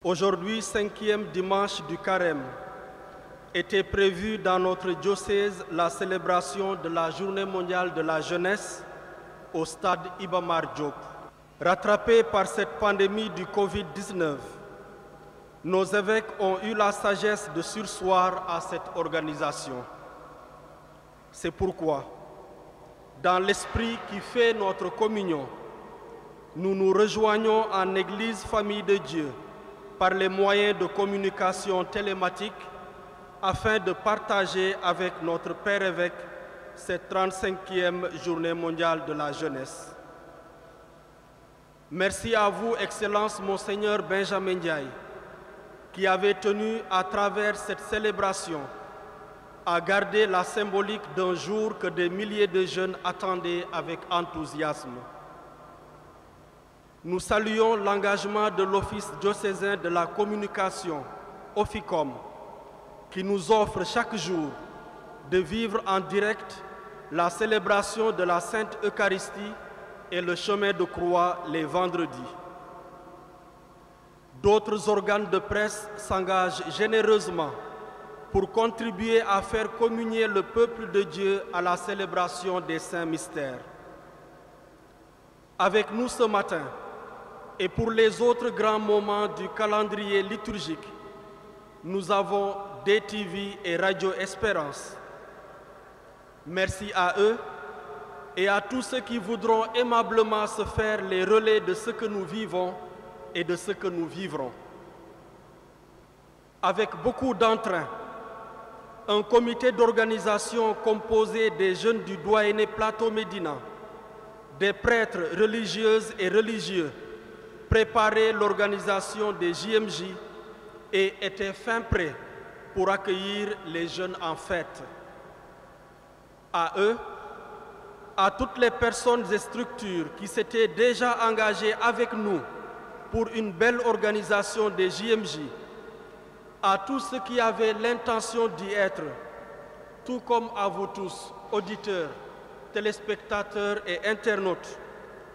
Aujourd'hui, 5e dimanche du Carême, était prévue dans notre diocèse la célébration de la Journée mondiale de la jeunesse au stade Iba Mar Diop. Rattrapés par cette pandémie du Covid-19, nos évêques ont eu la sagesse de surseoir à cette organisation. C'est pourquoi, dans l'esprit qui fait notre communion, nous nous rejoignons en Église Famille de Dieu par les moyens de communication télématique afin de partager avec notre Père évêque cette 35e Journée mondiale de la jeunesse. Merci à vous, Excellence Monseigneur Benjamin Ndiaye, qui avez tenu à travers cette célébration à garder la symbolique d'un jour que des milliers de jeunes attendaient avec enthousiasme. Nous saluons l'engagement de l'Office diocésain de la communication, Officom, qui nous offre chaque jour de vivre en direct la célébration de la Sainte Eucharistie et le chemin de croix les vendredis. D'autres organes de presse s'engagent généreusement pour contribuer à faire communier le peuple de Dieu à la célébration des saints mystères. Avec nous ce matin, et pour les autres grands moments du calendrier liturgique, nous avons DTV et Radio Espérance. Merci à eux et à tous ceux qui voudront aimablement se faire les relais de ce que nous vivons et de ce que nous vivrons. Avec beaucoup d'entrain, un comité d'organisation composé des jeunes du doyenné Plateau Médina, des prêtres religieuses et religieux, préparait l'organisation des JMJ et était fin prêt pour accueillir les jeunes en fête. À eux, à toutes les personnes et structures qui s'étaient déjà engagées avec nous pour une belle organisation des JMJ, à tous ceux qui avaient l'intention d'y être, tout comme à vous tous, auditeurs, téléspectateurs et internautes,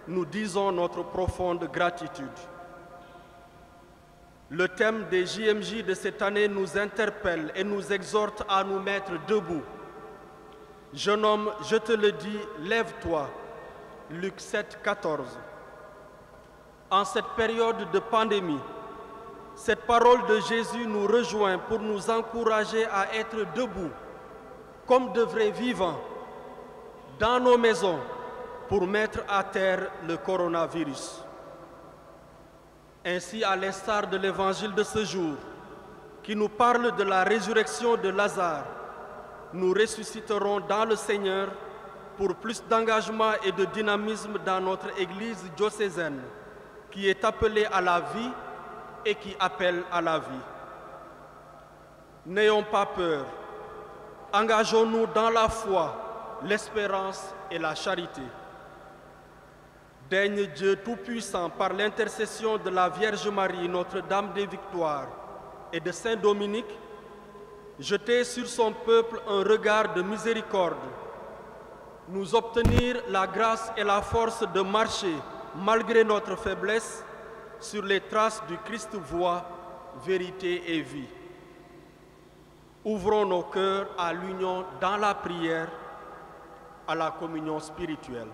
nous disons notre profonde gratitude. Le thème des JMJ de cette année nous interpelle et nous exhorte à nous mettre debout. Jeune homme, je te le dis, lève-toi. Luc 7, 14. En cette période de pandémie, cette parole de Jésus nous rejoint pour nous encourager à être debout, comme de vrais vivants, dans nos maisons, pour mettre à terre le coronavirus. Ainsi, à l'instar de l'évangile de ce jour, qui nous parle de la résurrection de Lazare, nous ressusciterons dans le Seigneur pour plus d'engagement et de dynamisme dans notre Église diocésaine, qui est appelée à la vie et qui appelle à la vie. N'ayons pas peur, engageons-nous dans la foi, l'espérance et la charité. Daigne Dieu Tout-Puissant, par l'intercession de la Vierge Marie, Notre-Dame des Victoires, et de Saint Dominique, jeter sur son peuple un regard de miséricorde, nous obtenir la grâce et la force de marcher, malgré notre faiblesse, sur les traces du Christ voie, vérité et vie. Ouvrons nos cœurs à l'union dans la prière, à la communion spirituelle.